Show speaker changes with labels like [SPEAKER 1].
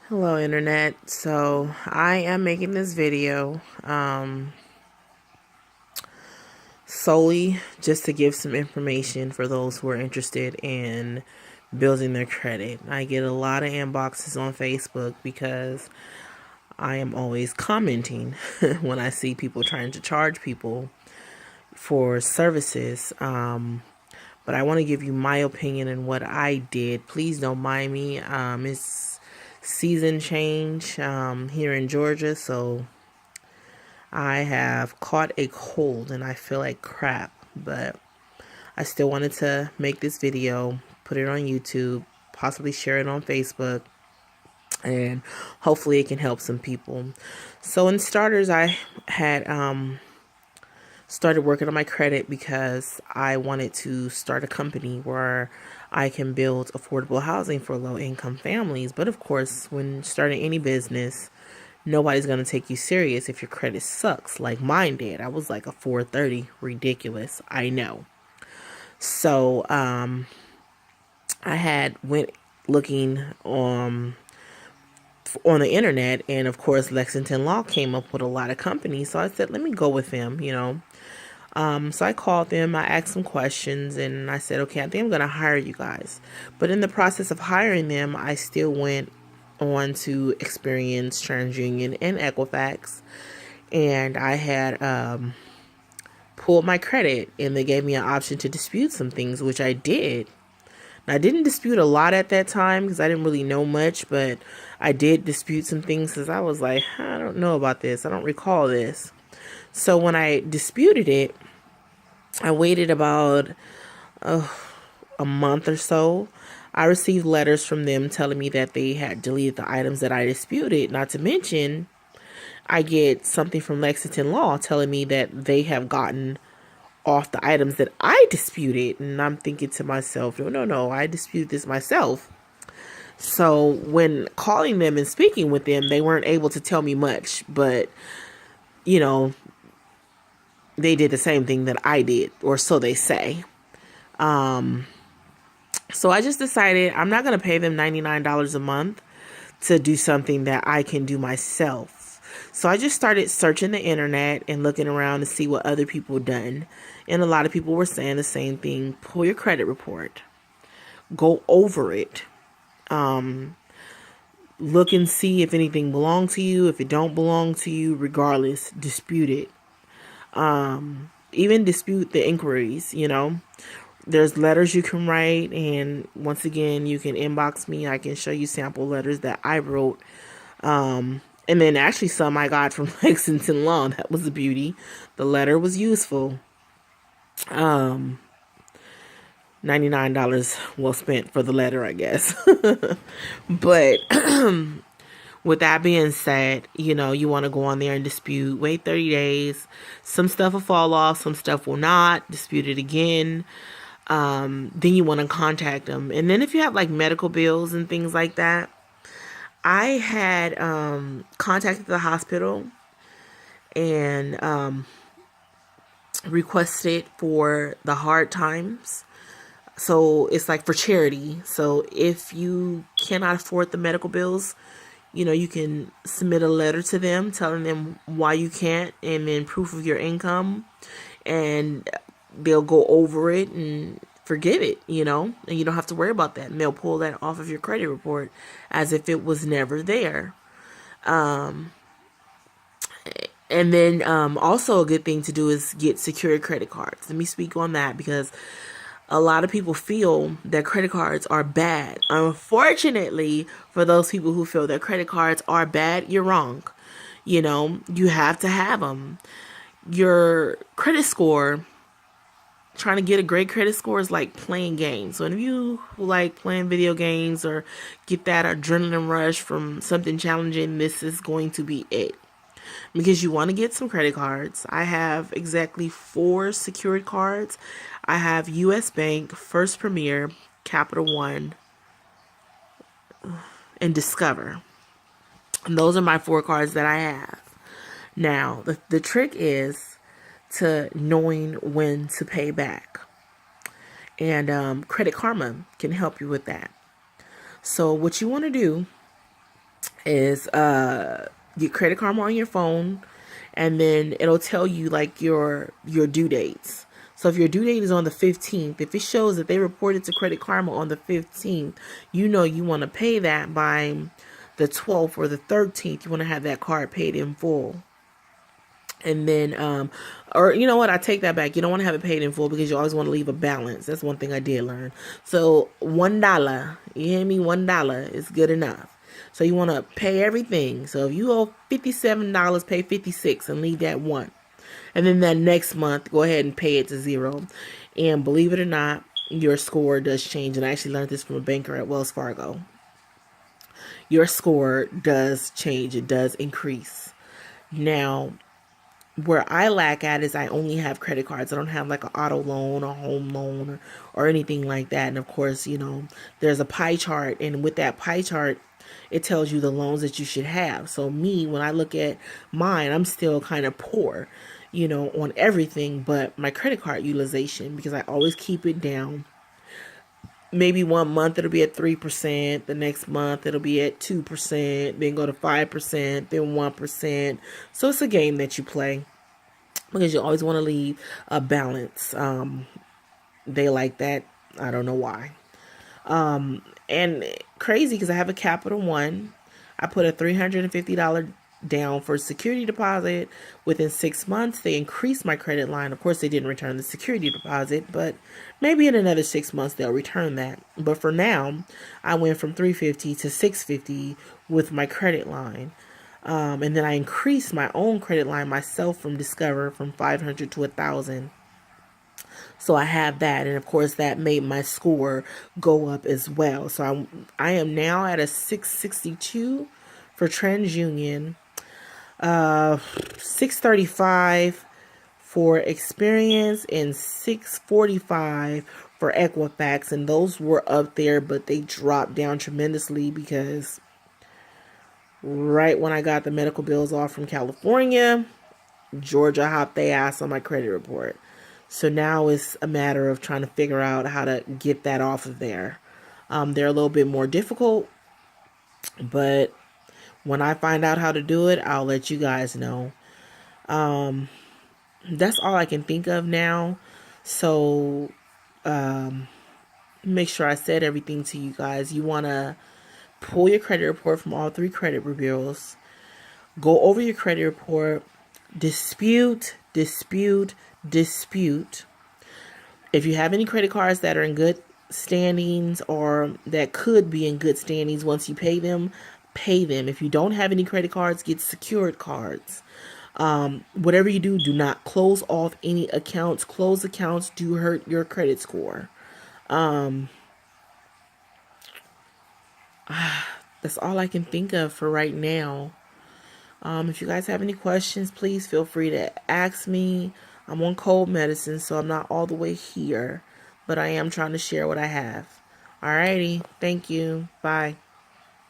[SPEAKER 1] Hello, Internet. So I am making this video solely just to give some information for those who are interested in building their credit. I get a lot of inboxes on Facebook because I am always commenting when I see people trying to charge people for services. But I want to give you my opinion and what I did. Please don't mind me. It's season change here in Georgia, so I have caught a cold and I feel like crap, but I still wanted to make this video, put it on YouTube, possibly share it on Facebook, and hopefully it can help some people. So in starters, I had started working on my credit because I wanted to start a company where I can build affordable housing for low income families. But of course, when starting any business, nobody's going to take you serious if your credit sucks like mine did. I was like a 430. Ridiculous. I know. So I had went looking on the internet, and of course Lexington Law came up with a lot of companies. So I said, let me go with them. So I called them, I asked some questions, and I said, okay, I think I'm going to hire you guys. But in the process of hiring them, I still went on to Experience, TransUnion, and Equifax. And I had pulled my credit, and they gave me an option to dispute some things, which I did. Now, I didn't dispute a lot at that time because I didn't really know much, but I did dispute some things because I was like, I don't know about this. I don't recall this. So when I disputed it, I waited about a month or so. I received letters from them telling me that they had deleted the items that I disputed. Not to mention, I get something from Lexington Law telling me that they have gotten off the items that I disputed. And I'm thinking to myself, no, I disputed this myself. So when calling them and speaking with them, they weren't able to tell me much. But, you know, they did the same thing that I did, or so they say. So I just decided I'm not going to pay them $99 a month to do something that I can do myself. So I just started searching the internet and looking around to see what other people done. And a lot of people were saying the same thing. Pull your credit report. Go over it. Look and see if anything belongs to you. If it don't belong to you, regardless, dispute it. Even dispute the inquiries. There's letters you can write, and once again, you can inbox me. I can show you sample letters that I wrote. And then actually some I got from Lexington Law. That was a beauty. The letter was useful. $99 well spent for the letter, I guess. But with that being said, you want to go on there and dispute. Wait 30 days. Some stuff will fall off. Some stuff will not. Dispute it again. Then you want to contact them. And then if you have like medical bills and things like that, I had contacted the hospital and requested for the hard times. So it's like for charity. So if you cannot afford the medical bills, you can submit a letter to them telling them why you can't, and then proof of your income, and they'll go over it and forgive it, and you don't have to worry about that. And they'll pull that off of your credit report as if it was never there. And then also a good thing to do is get secured credit cards. Let me speak on that because a lot of people feel that credit cards are bad. Unfortunately, for those people who feel that credit cards are bad, you're wrong. You have to have them. Your credit score, trying to get a great credit score, is like playing games. So if you like playing video games or get that adrenaline rush from something challenging, this is going to be it. Because you want to get some credit cards. I have exactly 4 secured cards. I have U.S. Bank, First Premier, Capital One, and Discover. And those are my 4 cards that I have. Now, the trick is to knowing when to pay back. And Credit Karma can help you with that. So what you want to do is get Credit Karma on your phone, and then it'll tell you like your due dates. So if your due date is on the 15th, if it shows that they reported to Credit Karma on the 15th, you know you want to pay that by the 12th or the 13th. You want to have that card paid in full. And then, or you know what? I take that back. You don't want to have it paid in full because you always want to leave a balance. That's one thing I did learn. So $1, you hear me? $1 is good enough. So you want to pay everything. So if you owe $57, pay 56 and leave that one. And then that next month, go ahead and pay it to 0. And believe it or not, your score does change. And I actually learned this from a banker at Wells Fargo. Your score does change. It does increase. Now, where I lack at is I only have credit cards. I don't have like an auto loan or home loan or anything like that. And of course, you know, there's a pie chart. And with that pie chart, it tells you the loans that you should have. So me, when I look at mine, I'm still kind of poor, you know, on everything but my credit card utilization, because I always keep it down. Maybe one month it'll be at 3%, the next month it'll be at 2%, then go to 5%, then 1%. So it's a game that you play because you always want to leave a balance. They like that. I don't know why. And crazy because I have a Capital One. I put a $350 down for security deposit. Within 6 months, they increased my credit line. Of course, they didn't return the security deposit, but maybe in another 6 months they'll return that. But for now, I went from $350 to $650 with my credit line. And then I increased my own credit line myself from Discover from $500 to $1,000. So I have that, and of course that made my score go up as well. So I am now at a 662 for TransUnion, 635 for Experience, and 645 for Equifax. And those were up there, but they dropped down tremendously because right when I got the medical bills off from California, Georgia hopped their ass on my credit report. So now it's a matter of trying to figure out how to get that off of there. They're a little bit more difficult, but when I find out how to do it, I'll let you guys know. That's all I can think of now. So make sure I said everything to you guys. You want to pull your credit report from all 3 credit bureaus. Go over your credit report. Dispute. If you have any credit cards that are in good standings or that could be in good standings once you pay them, pay them. If you don't have any credit cards, get secured cards. Whatever you do, do not close off any accounts. Closed accounts do hurt your credit score. That's all I can think of for right now. If you guys have any questions, please feel free to ask me. I'm on cold medicine, so I'm not all the way here, but I am trying to share what I have. Alrighty. Thank you. Bye.